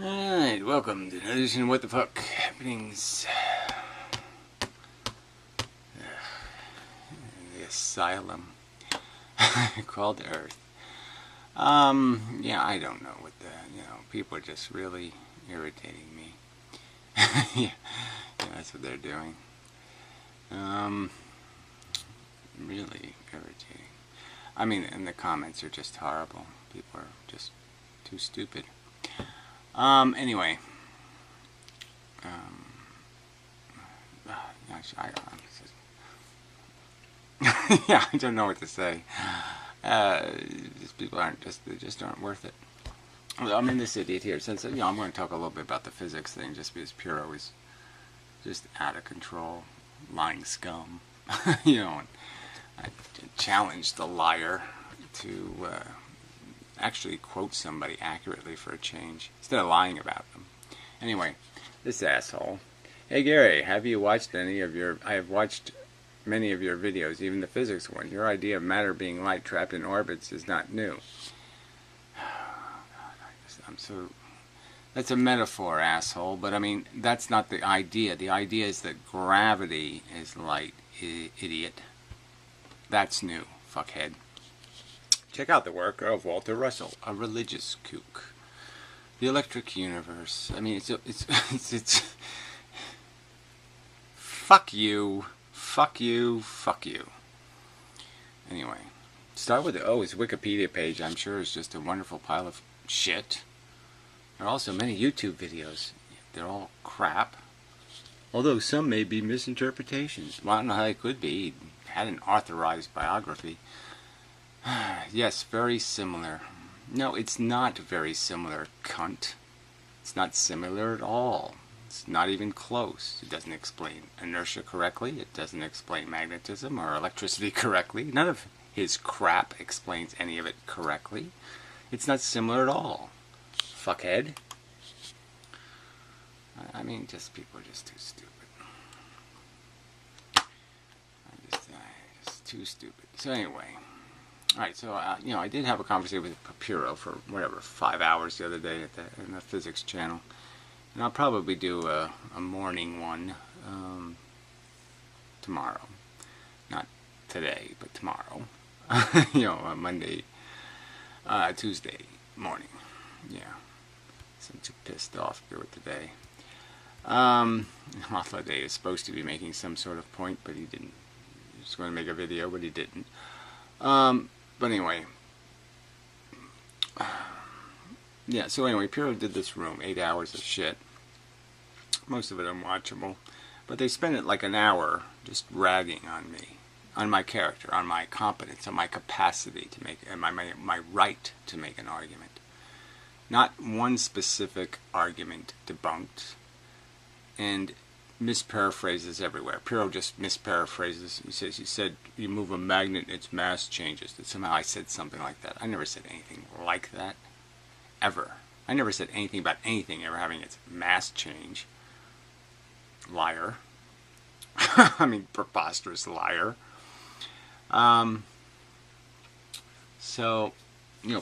Alright, welcome to another edition of What the Fuck Happenings. The asylum called Earth. Yeah, I don't know what people are just really irritating me. Yeah, that's what they're doing. Really irritating. I mean, and the comments are just horrible. People are just too stupid. Anyway. Yeah, I don't know what to say. These people they just aren't worth it. I mean, this idiot here, since, I'm going to talk a little bit about the physics thing, just because Puro is just out of control, lying scum. And I challenged the liar to actually quote somebody accurately for a change, instead of lying about them. Anyway, this asshole. Hey Gary, have you watched any of your... I have watched many of your videos, even the physics one. Your idea of matter being light trapped in orbits is not new. I'm so... That's a metaphor, asshole, but I mean, that's not the idea. The idea is that gravity is light, idiot. That's new, fuckhead. Check out the work of Walter Russell, a religious kook. The Electric Universe. I mean, it's fuck you, fuck you, fuck you. Anyway, start with his Wikipedia page. I'm sure is just a wonderful pile of shit. There are also many YouTube videos. They're all crap. Although some may be misinterpretations. Well, I don't know how they could be. He had an authorized biography. Yes, very similar. No, it's not very similar, cunt. It's not similar at all. It's not even close. It doesn't explain inertia correctly. It doesn't explain magnetism or electricity correctly. None of his crap explains any of it correctly. It's not similar at all. Fuckhead. I mean, just people are just too stupid. Just too stupid. So anyway... Alright, so, I did have a conversation with Puro for, 5 hours the other day in the physics channel. And I'll probably do a morning one tomorrow. Not today, but tomorrow. Monday, Tuesday morning. Yeah. So I'm too pissed off to do it today. Day is supposed to be making some sort of point, but he didn't. He was going to make a video, but he didn't. But anyway, yeah, so anyway, Puro did this room, 8 hours of shit. Most of it unwatchable. But they spent it like an hour just ragging on me, on my character, on my competence, on my capacity to make, and my right to make an argument. Not one specific argument debunked, and misparaphrases everywhere. Puro just misparaphrases. He said, you move a magnet, its mass changes. That somehow I said something like that. I never said anything like that. Ever. I never said anything about anything ever having its mass change. Liar. I mean, preposterous liar. So,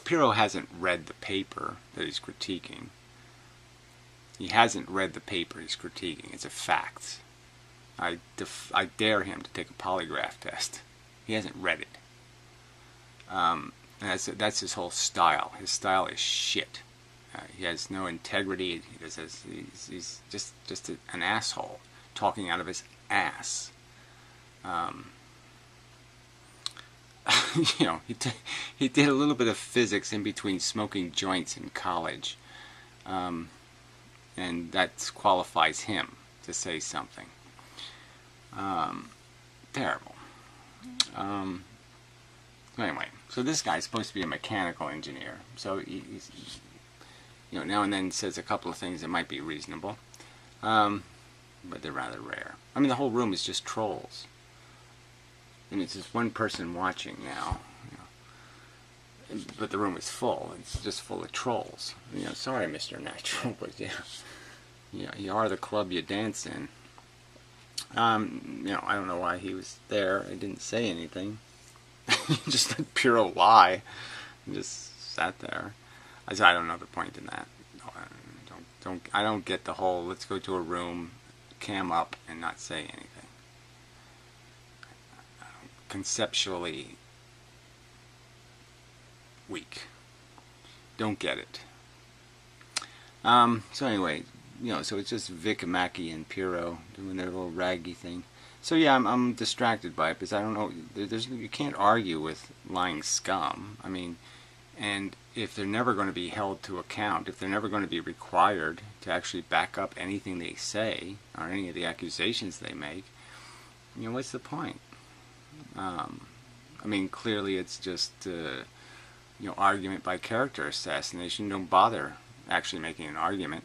Puro hasn't read the paper that he's critiquing. He hasn't read the paper he's critiquing. It's a fact. I dare him to take a polygraph test. He hasn't read it. And that's his whole style. His style is shit. He has no integrity. He's just an asshole talking out of his ass. He did a little bit of physics in between smoking joints in college. And that qualifies him to say something. Terrible. Anyway, so this guy's supposed to be a mechanical engineer. So he's now and then says a couple of things that might be reasonable. But they're rather rare. I mean, the whole room is just trolls. I mean, it's just one person watching now. But the room is full. It's just full of trolls. Sorry, Mr. Natural, but you are the club you dance in. I don't know why he was there. I didn't say anything. Just a pure lie. He just sat there. I don't know the point in that. I don't get the whole let's go to a room, cam up, and not say anything. Conceptually weak. Don't get it. So anyway, so it's just Vic, Mackie, and Piro doing their little raggy thing. So yeah, I'm distracted by it because I don't know. You can't argue with lying scum. I mean, and if they're never going to be held to account, if they're never going to be required to actually back up anything they say or any of the accusations they make, what's the point? I mean, clearly it's just argument by character assassination. Don't bother actually making an argument.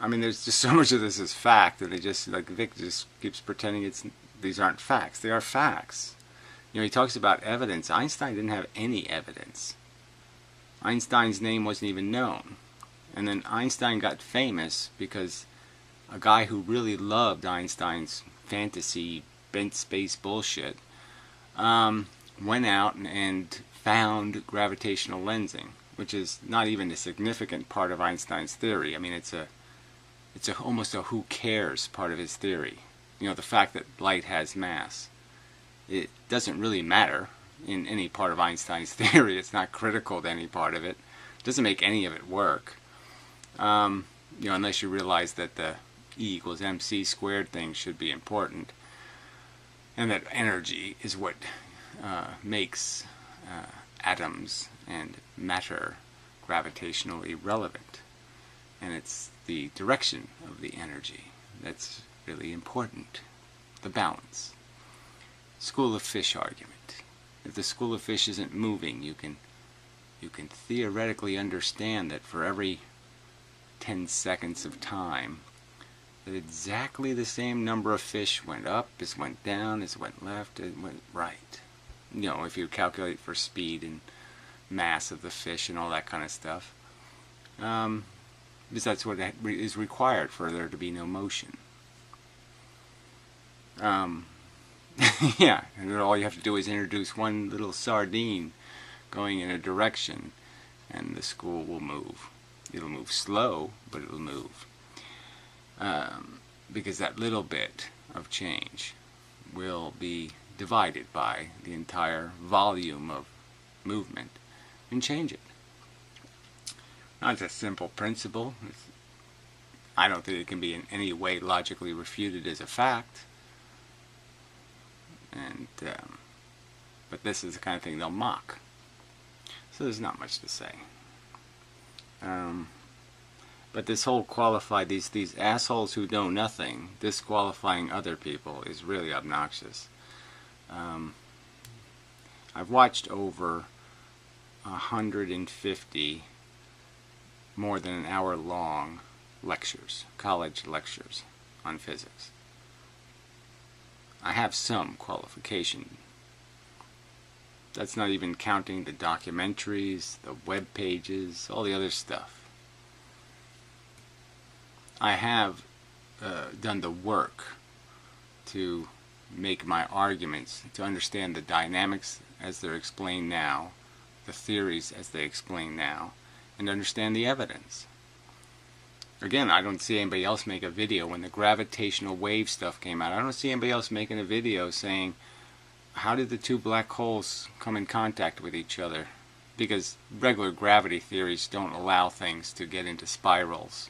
I mean, there's just so much of this is fact that they just, like Vic just keeps pretending these aren't facts. They are facts. He talks about evidence. Einstein didn't have any evidence. Einstein's name wasn't even known. And then Einstein got famous because a guy who really loved Einstein's fantasy bent space bullshit went out and found gravitational lensing, which is not even a significant part of Einstein's theory. I mean, it's almost a who cares part of his theory. The fact that light has mass. It doesn't really matter in any part of Einstein's theory. It's not critical to any part of it. It doesn't make any of it work. Unless you realize that the E equals mc squared thing should be important. And that energy is what makes atoms and matter gravitationally relevant. And it's the direction of the energy that's really important. The balance. School of fish argument. If the school of fish isn't moving, you can theoretically understand that for every 10 seconds of time, that exactly the same number of fish went up, as went down, as went left, as went right. If you calculate for speed and mass of the fish and all that kind of stuff. Because that's what is required for there to be no motion. Yeah, and all you have to do is introduce one little sardine going in a direction, and the school will move. It'll move slow, but it'll move. Because that little bit of change will be divided by the entire volume of movement and change it. Now, it's a simple principle. I don't think it can be in any way logically refuted as a fact. And but this is the kind of thing they'll mock. So there's not much to say. But this whole these assholes who know nothing, disqualifying other people is really obnoxious. I've watched over 150 more than an hour long lectures, college lectures on physics. I have some qualification. That's not even counting the documentaries, the web pages, all the other stuff. I have done the work to make my arguments, to understand the dynamics as they're explained now, the theories as they explain now, and understand the evidence. Again, I don't see anybody else make a video when the gravitational wave stuff came out. I don't see anybody else making a video saying, how did the two black holes come in contact with each other? Because regular gravity theories don't allow things to get into spirals.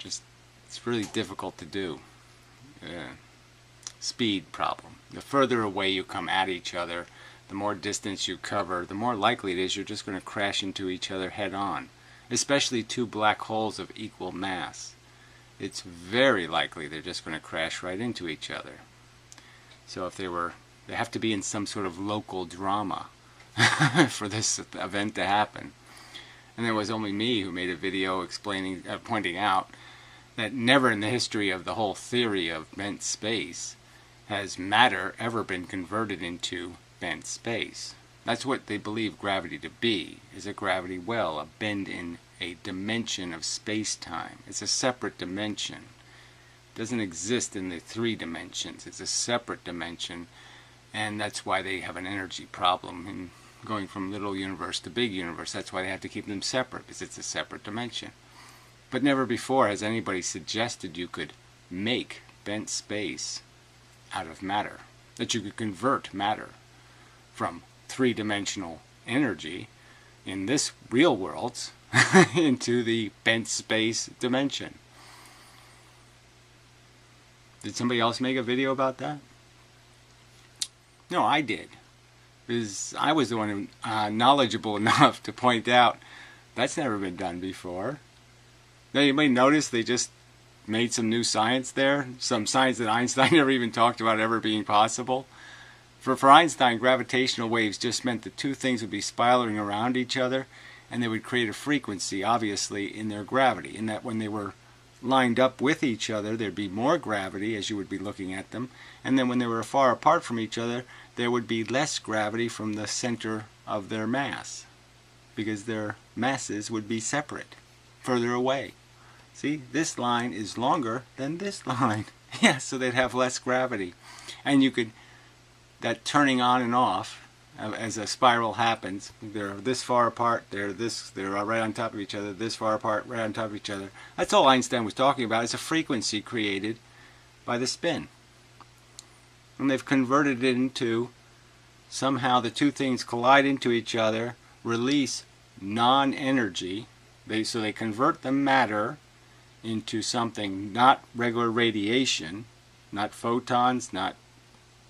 It's really difficult to do. Speed problem. The further away you come at each other, the more distance you cover, the more likely it is you're just going to crash into each other head on. Especially two black holes of equal mass. It's very likely they're just going to crash right into each other. So if they have to be in some sort of local drama for this event to happen. And it was only me who made a video explaining, pointing out that never in the history of the whole theory of bent space has matter ever been converted into bent space. That's what they believe gravity to be, is a gravity well, a bend in a dimension of space-time. It's a separate dimension. It doesn't exist in the 3 dimensions. It's a separate dimension, and that's why they have an energy problem in going from little universe to big universe. That's why they have to keep them separate, because it's a separate dimension. But never before has anybody suggested you could make bent space out of matter. That you could convert matter from three-dimensional energy in this real world into the bent space dimension. Did somebody else make a video about that? No, I did. Because I was the one who, knowledgeable enough to point out that's never been done before. Now, anybody notice they just made some new science there? Some science that Einstein never even talked about ever being possible? For Einstein, gravitational waves just meant the two things would be spiraling around each other, and they would create a frequency, obviously, in their gravity. In that when they were lined up with each other, there'd be more gravity as you would be looking at them. And then when they were far apart from each other, there would be less gravity from the center of their mass, because their masses would be separate, further away. See, this line is longer than this line. Yeah, so they'd have less gravity. And you could, that turning on and off, as a spiral happens, they're this far apart, they're right on top of each other, this far apart, right on top of each other. That's all Einstein was talking about, is a frequency created by the spin. And they've converted it into, somehow the two things collide into each other, release non-energy. So they convert the matter into something not regular radiation, not photons, not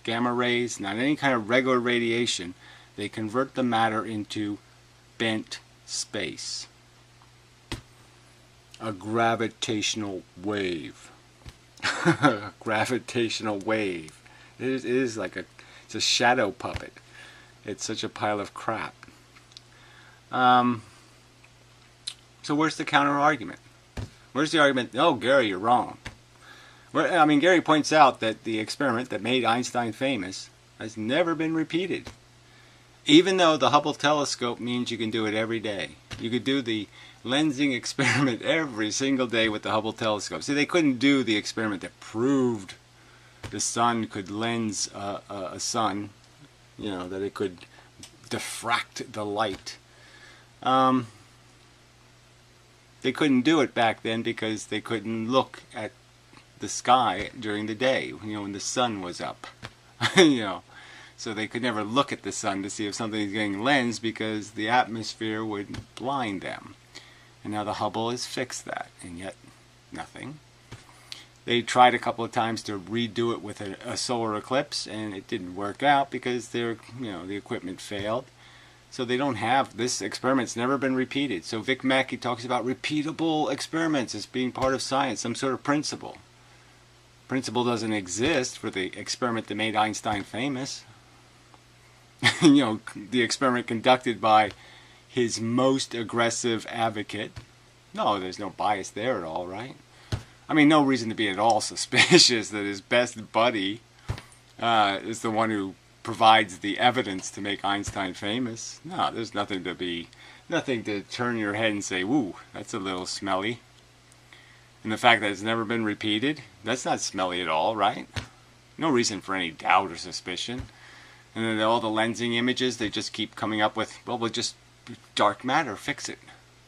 gamma rays, not any kind of regular radiation. They convert the matter into bent space. A gravitational wave. A gravitational wave. It is like it's a shadow puppet. It's such a pile of crap. So where's the counter argument? Where's the argument? Oh, Gary, you're wrong. I mean, Gary points out that the experiment that made Einstein famous has never been repeated. Even though the Hubble telescope means you can do it every day. You could do the lensing experiment every single day with the Hubble telescope. See, they couldn't do the experiment that proved the sun could lens a sun, you know, that it could diffract the light. They couldn't do it back then because they couldn't look at the sky during the day, you know, when the sun was up. You know, so they could never look at the sun to see if something is getting lensed because the atmosphere would blind them. And now the Hubble has fixed that, and yet nothing. They tried a couple of times to redo it with a solar eclipse, and it didn't work out because the equipment failed. So they don't have, this experiment's never been repeated. So Vic Mackey talks about repeatable experiments as being part of science, some sort of principle. Principle doesn't exist for the experiment that made Einstein famous. You know, the experiment conducted by his most aggressive advocate. No, there's no bias there at all, right? I mean, no reason to be at all suspicious that his best buddy is the one who provides the evidence to make Einstein famous. No, there's nothing to turn your head and say, "Woo, that's a little smelly." And the fact that it's never been repeated, that's not smelly at all, right? No reason for any doubt or suspicion. And then all the lensing images, they just keep coming up with, well, we'll just dark matter, fix it.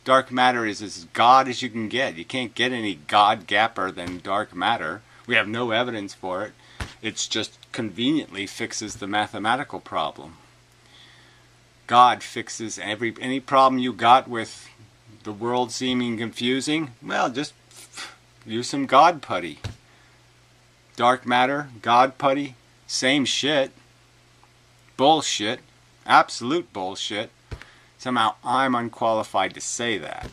Dark matter is as God as you can get. You can't get any God gapper than dark matter. We have no evidence for it. It's just conveniently fixes the mathematical problem. God fixes any problem you got with the world seeming confusing. Well, just use some God putty. Dark matter, God putty, same shit. Bullshit. Absolute bullshit. Somehow I'm unqualified to say that.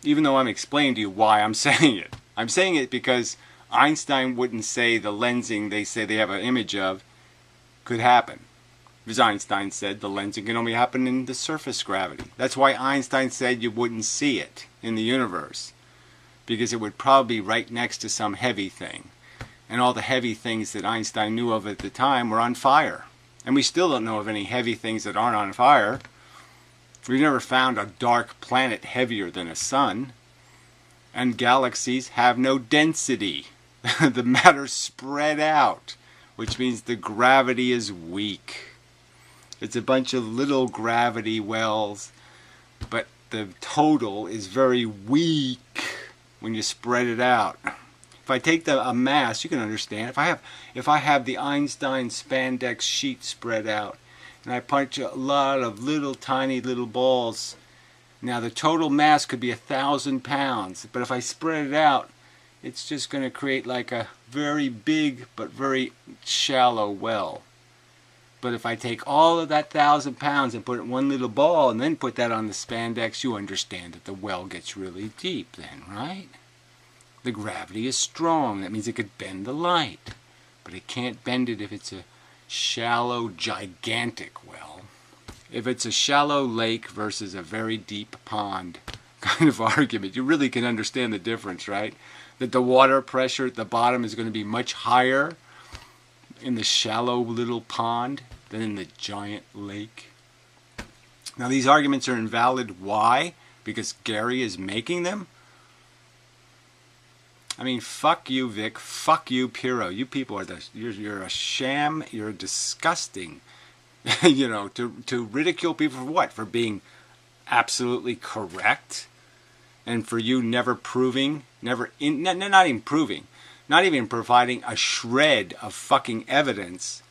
Even though I'm explaining to you why I'm saying it. I'm saying it because Einstein wouldn't say the lensing they say they have an image of could happen. Because Einstein said the lensing can only happen in the surface gravity. That's why Einstein said you wouldn't see it in the universe. Because it would probably be right next to some heavy thing. And all the heavy things that Einstein knew of at the time were on fire. And we still don't know of any heavy things that aren't on fire. We've never found a dark planet heavier than a sun. And galaxies have no density. The matter's spread out, which means the gravity is weak. It's a bunch of little gravity wells, but the total is very weak. when you spread it out. If I take a mass, you can understand. If I have the Einstein spandex sheet spread out, and I punch a lot of little tiny little balls, now the total mass could be 1,000 pounds. But if I spread it out, it's just going to create like a very big but very shallow well. But if I take all of that 1,000 pounds and put it in one little ball and then put that on the spandex, you understand that the well gets really deep then, right? The gravity is strong. That means it could bend the light. But it can't bend it if it's a shallow, gigantic well. If it's a shallow lake versus a very deep pond kind of argument, you really can understand the difference, right? That the water pressure at the bottom is going to be much higher in the shallow little pond than in the giant lake. Now these arguments are invalid. Why? Because Gary is making them? I mean, fuck you, Vic. Fuck you, Piro. You people are you're a sham. You're disgusting. You know, to ridicule people for what? For being absolutely correct, and for you never proving, not even proving, not even providing a shred of fucking evidence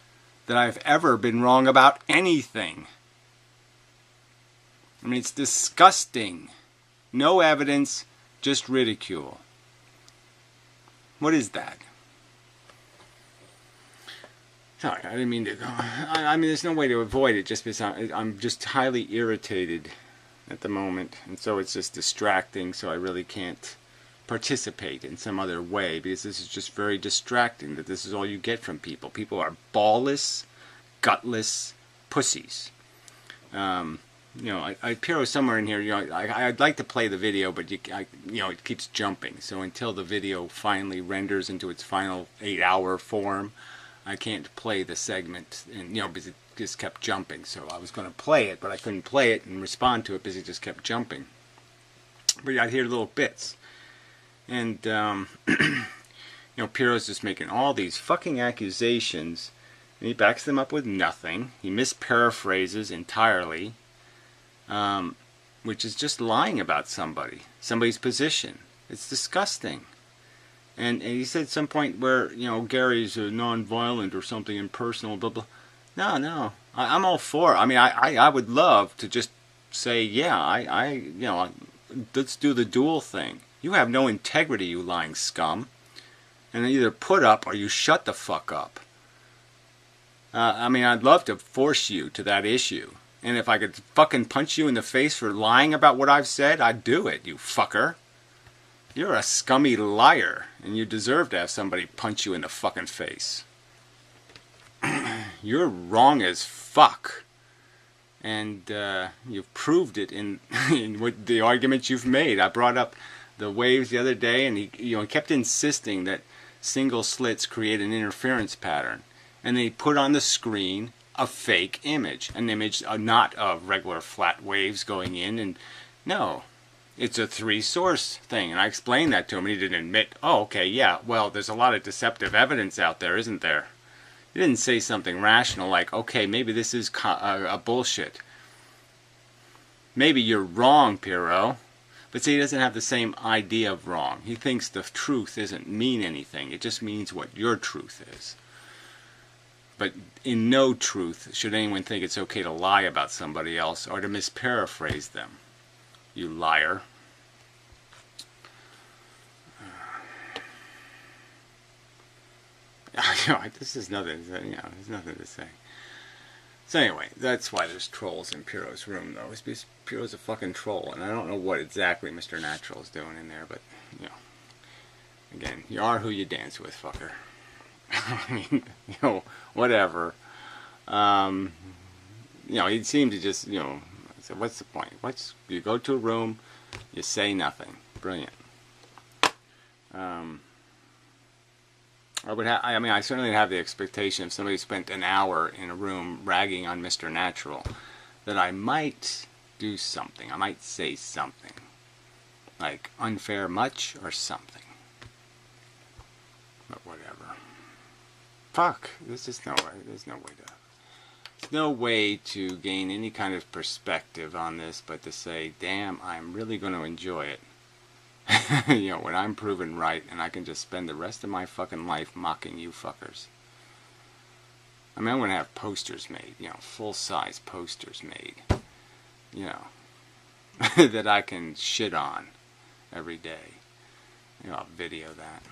that I've ever been wrong about anything. I mean, it's disgusting. No evidence, just ridicule. What is that? Sorry, I didn't mean to. I mean, there's no way to avoid it just because I'm just highly irritated at the moment. And so it's just distracting, so I really can't participate in some other way because this is just very distracting that this is all you get from people. People are ballless, gutless pussies. You know, I Piro somewhere in here. You know, I'd like to play the video, but you know, it keeps jumping. So until the video finally renders into its final 8-hour form, I can't play the segment, and you know, because it just kept jumping. So I was going to play it, but I couldn't play it and respond to it because it just kept jumping. But I'd hear little bits, and you know, Piro's just making all these fucking accusations, and he backs them up with nothing. He misparaphrases entirely. Which is just lying about somebody's position. It's disgusting. And he said at some point where, you know, Gary's non-violent or something impersonal, blah, blah. No. I'm all for it. I mean, I would love to just say, yeah, you know, let's do the duel thing. You have no integrity, you lying scum. And either put up or you shut the fuck up. I mean, I'd love to force you to that issue. And if I could fucking punch you in the face for lying about what I've said, I'd do it, you fucker. You're a scummy liar, and you deserve to have somebody punch you in the fucking face. You're wrong as fuck. And you've proved it in what the arguments you've made. I brought up the waves the other day, and he kept insisting that single slits create an interference pattern. And then he put on the screen a fake image, an image not of regular flat waves going in, and no, it's a 3-source thing. And I explained that to him, and he didn't admit, oh, okay, yeah, well, there's a lot of deceptive evidence out there, isn't there? He didn't say something rational like, okay, maybe this is a bullshit. Maybe you're wrong, Piro. But see, he doesn't have the same idea of wrong. He thinks the truth doesn't mean anything. It just means what your truth is. But in no truth should anyone think it's okay to lie about somebody else or to misparaphrase them. You liar. This is nothing. There's nothing to say. So anyway, that's why there's trolls in Piro's room, though. It's because Piro's a fucking troll, and I don't know what exactly Mr. Natural is doing in there, but you know, again, you are who you dance with, fucker. I mean, you know, whatever. You know, he seemed to just, you know, I said, what's the point? You go to a room, you say nothing. Brilliant. I certainly have the expectation if somebody spent an hour in a room ragging on Mr. Natural, that I might do something. I might say something. Like, unfair much or something. But whatever. Fuck. There's just no way. There's no way to gain any kind of perspective on this but to say, damn, I'm really going to enjoy it. You know, when I'm proven right and I can just spend the rest of my fucking life mocking you fuckers. I mean, I'm going to have posters made, you know, full-size posters made, you know, that I can shit on every day. You know, I'll video that.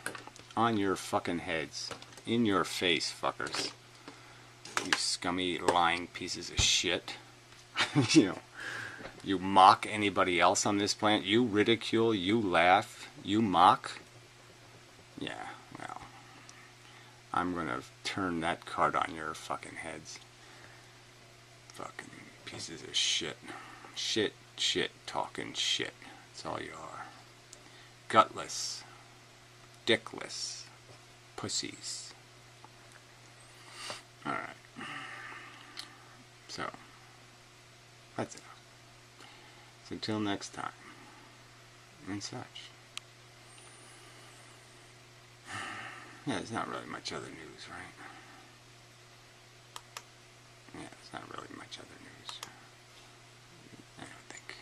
On your fucking heads. In your face, fuckers. You scummy, lying pieces of shit. You know, you mock anybody else on this planet. You ridicule, you laugh, you mock. Yeah, well, I'm gonna turn that card on your fucking heads. Fucking pieces of shit. Shit, talking shit. That's all you are. Gutless. Dickless. Pussies. Alright. So, that's enough. So until next time, and such. Yeah, there's not really much other news, right? Yeah, there's not really much other news. I don't think.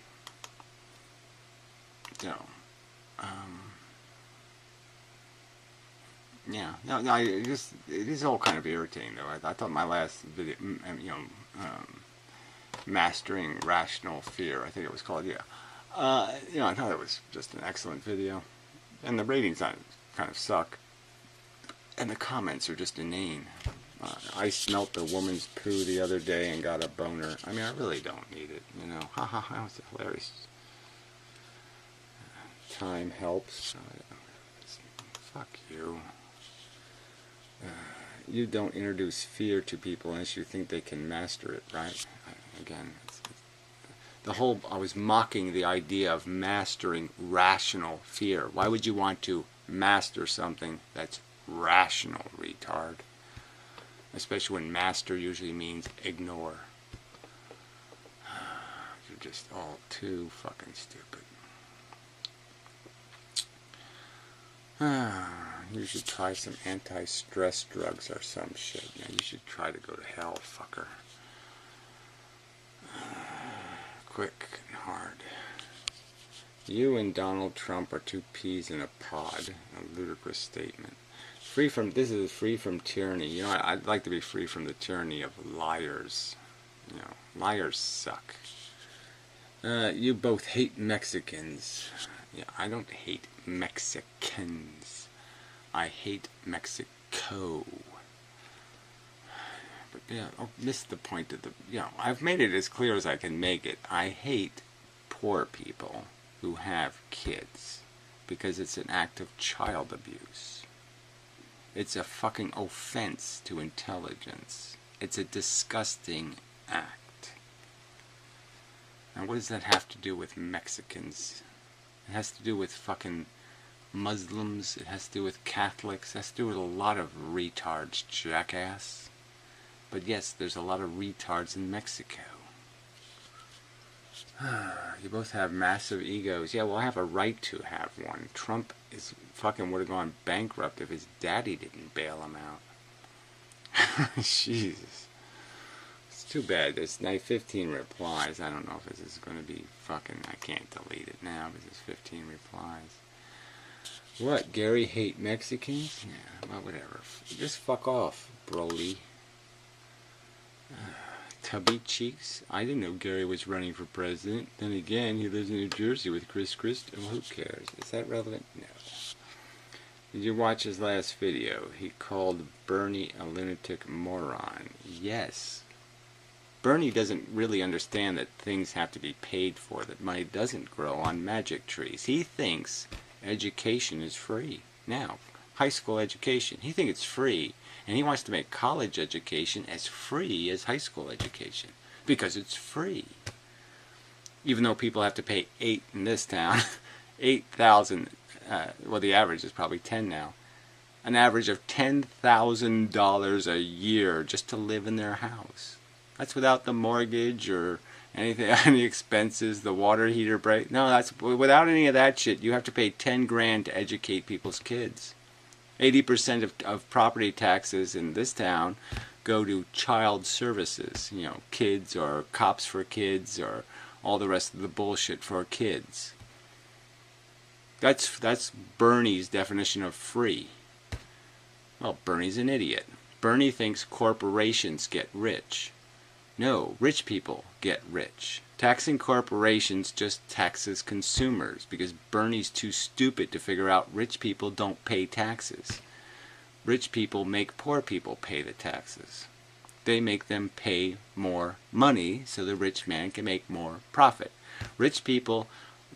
So, yeah, no, it is all kind of irritating though. I thought my last video, you know, Mastering Rational Fear, I think it was called, yeah. You know, I thought it was just an excellent video. And the ratings on it kind of suck. And the comments are just inane. I smelt a woman's poo the other day and got a boner. I mean, I really don't need it, you know. Ha ha ha, it's hilarious. Time helps. Fuck you. You don't introduce fear to people unless you think they can master it, right? Again, the whole, I was mocking the idea of mastering rational fear. Why would you want to master something that's rational, retard? Especially when master usually means ignore. You're just all too fucking stupid. You should try some anti-stress drugs or some shit. Yeah, you should try to go to hell, fucker. Quick and hard. You and Donald Trump are two peas in a pod. A ludicrous statement. This is free from tyranny. You know, I'd like to be free from the tyranny of liars. You know, liars suck. You both hate Mexicans. Yeah, I don't hate Mexicans. I hate Mexico. But yeah, I missed the point of the, you know, I've made it as clear as I can make it. I hate poor people who have kids because it's an act of child abuse. It's a fucking offense to intelligence. It's a disgusting act. Now what does that have to do with Mexicans? It has to do with fucking Muslims. It has to do with Catholics. It has to do with a lot of retards, jackass. But yes, there's a lot of retards in Mexico. You both have massive egos. Yeah, well, I have a right to have one. Trump is fucking would have gone bankrupt if his daddy didn't bail him out. Jesus. It's too bad. There's now 15 replies. I don't know if this is going to be fucking... I can't delete it now because there's 15 replies. What? Gary hate Mexicans? Yeah, well, whatever. Just fuck off, Broly. Tubby cheeks. I didn't know Gary was running for president. Then again, he lives in New Jersey with Chris Christie. Well, who cares? Is that relevant? No. Did you watch his last video? He called Bernie a lunatic moron. Yes. Bernie doesn't really understand that things have to be paid for, that money doesn't grow on magic trees. He thinks education is free. Now, high school education, he thinks it's free. And he wants to make college education as free as high school education. Because it's free. Even though people have to pay in this town, 8,000, well the average is probably 10 now. An average of $10,000 a year just to live in their house. That's without the mortgage or anything, any expenses, the water heater break. No, that's without any of that shit. You have to pay 10 grand to educate people's kids. 80% of property taxes in this town go to child services, you know, kids or cops for kids or all the rest of the bullshit for kids. That's Bernie's definition of free. Well, Bernie's an idiot. Bernie thinks corporations get rich. No, rich people get rich. Taxing corporations just taxes consumers because Bernie's too stupid to figure out rich people don't pay taxes. Rich people make poor people pay the taxes. They make them pay more money so the rich man can make more profit. Rich people,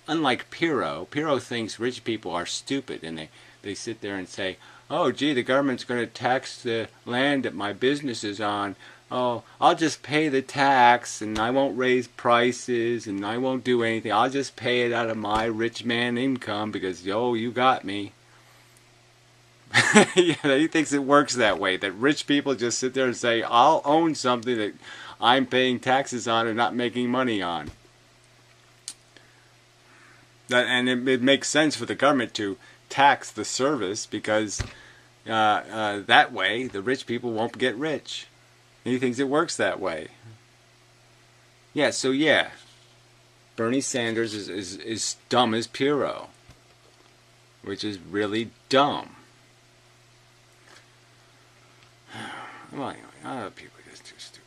unlike Piro thinks rich people are stupid, and they sit there and say, oh gee, the government's going to tax the land that my business is on. Oh, I'll just pay the tax and I won't raise prices and I won't do anything. I'll just pay it out of my rich man income because, yo, you got me. Yeah, he thinks it works that way, that rich people just sit there and say, I'll own something that I'm paying taxes on and not making money on. And it makes sense for the government to tax the service because that way the rich people won't get rich. And he thinks it works that way. Yeah, so yeah, Bernie Sanders is dumb as Piro, which is really dumb. Well, anyway, people are just too stupid.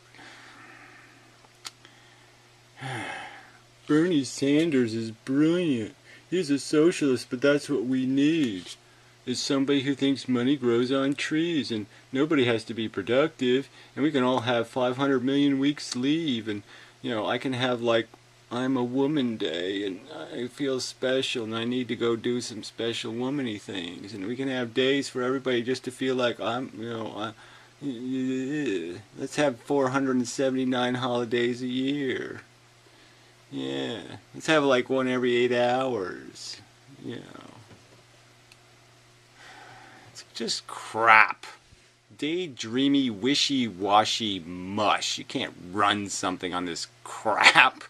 Bernie Sanders is brilliant. He's a socialist, but that's what we need. Is somebody who thinks money grows on trees and nobody has to be productive and we can all have 500 million weeks leave and, you know, I can have like I'm a woman day and I feel special and I need to go do some special womany things and we can have days for everybody just to feel like I'm, you know, let's have 479 holidays a year. Yeah, let's have like one every 8 hours, you know. Just crap. Daydreamy, wishy-washy mush. You can't run something on this crap.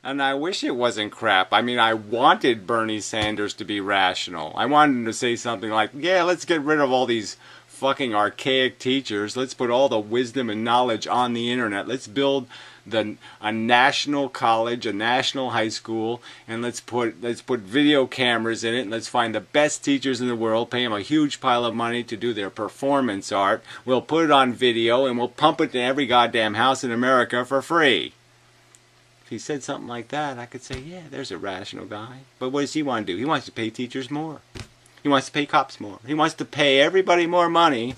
And I wish it wasn't crap. I mean, I wanted Bernie Sanders to be rational. I wanted him to say something like, yeah, let's get rid of all these fucking archaic teachers. Let's put all the wisdom and knowledge on the internet. Let's build a national college, a national high school, and let's put video cameras in it, and let's find the best teachers in the world, pay them a huge pile of money to do their performance art. We'll put it on video, and we'll pump it to every goddamn house in America for free. If he said something like that, I could say, yeah, there's a rational guy. But what does he want to do? He wants to pay teachers more. He wants to pay cops more. He wants to pay everybody more money.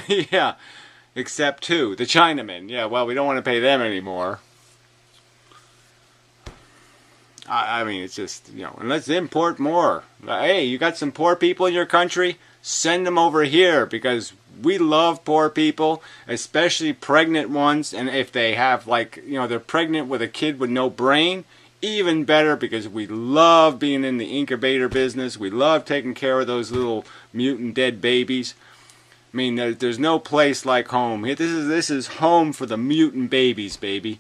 Yeah. Except two, the Chinamen. Yeah, well, we don't want to pay them anymore. I mean, it's just, you know, and let's import more. Hey, you got some poor people in your country? Send them over here because we love poor people, especially pregnant ones. And if they have, like, you know, they're pregnant with a kid with no brain, even better because we love being in the incubator business. We love taking care of those little mutant dead babies. I mean, there's no place like home. This is home for the mutant babies, baby.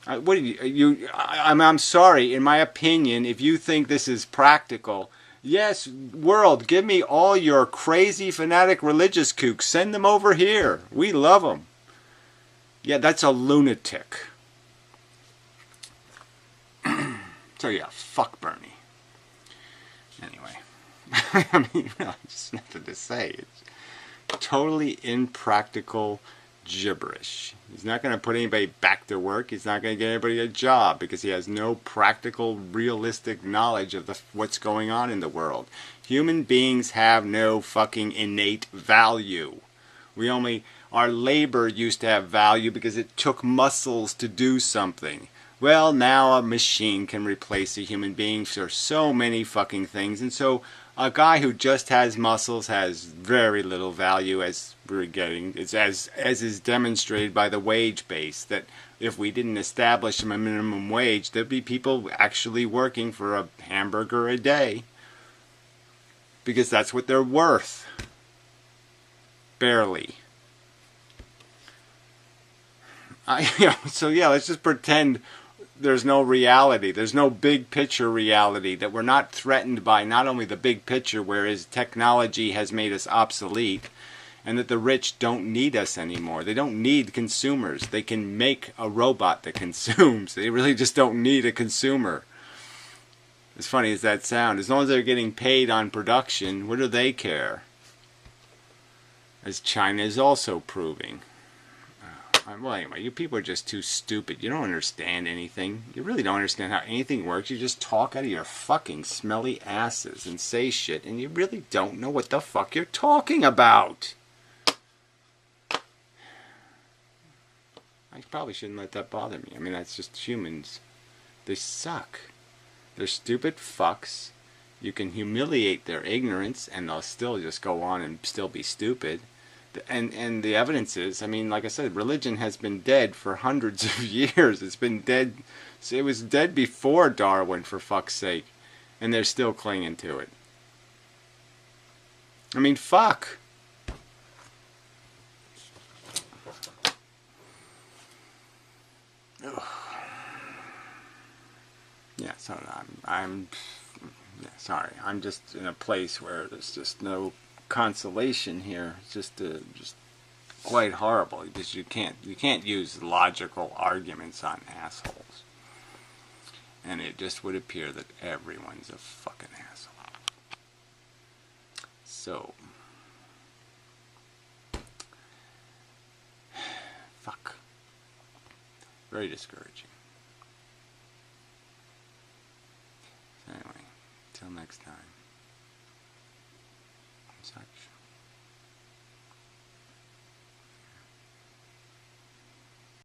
What do I'm sorry. In my opinion, if you think this is practical, yes, world, give me all your crazy fanatic religious kooks. Send them over here. We love them. Yeah, that's a lunatic. So yeah, fuck Bernie. Anyway. I mean, just nothing to say. It's totally impractical gibberish. He's not going to put anybody back to work. He's not going to get anybody a job because he has no practical, realistic knowledge of what's going on in the world. Human beings have no fucking innate value. Our labor used to have value because it took muscles to do something. Well, now a machine can replace a human being for so many fucking things, and so a guy who just has muscles has very little value, as we're getting. It's as is demonstrated by the wage base, that if we didn't establish a minimum wage, there'd be people actually working for a hamburger a day. Because that's what they're worth. Barely. So yeah, let's just pretend there's no reality. There's no big picture reality, that we're not threatened by not only the big picture, whereas technology has made us obsolete, and that the rich don't need us anymore. They don't need consumers. They can make a robot that consumes. They really just don't need a consumer. As funny as that sound, as long as they're getting paid on production, what do they care? As China is also proving. Well, anyway, you people are just too stupid. You don't understand anything. You really don't understand how anything works. You just talk out of your fucking smelly asses and say shit, and you really don't know what the fuck you're talking about. I probably shouldn't let that bother me. I mean, that's just humans. They suck. They're stupid fucks. You can humiliate their ignorance, and they'll still just go on and still be stupid. And the evidence is, I mean, like I said, religion has been dead for hundreds of years. It's been dead. It was dead before Darwin, for fuck's sake. And they're still clinging to it. I mean, fuck. Ugh. Yeah, so I'm yeah, sorry. I'm just in a place where there's just no consolation here. It's just quite horrible because you can't use logical arguments on assholes. And it just would appear that everyone's a fucking asshole. So fuck. Very discouraging. So anyway, till next time. Such.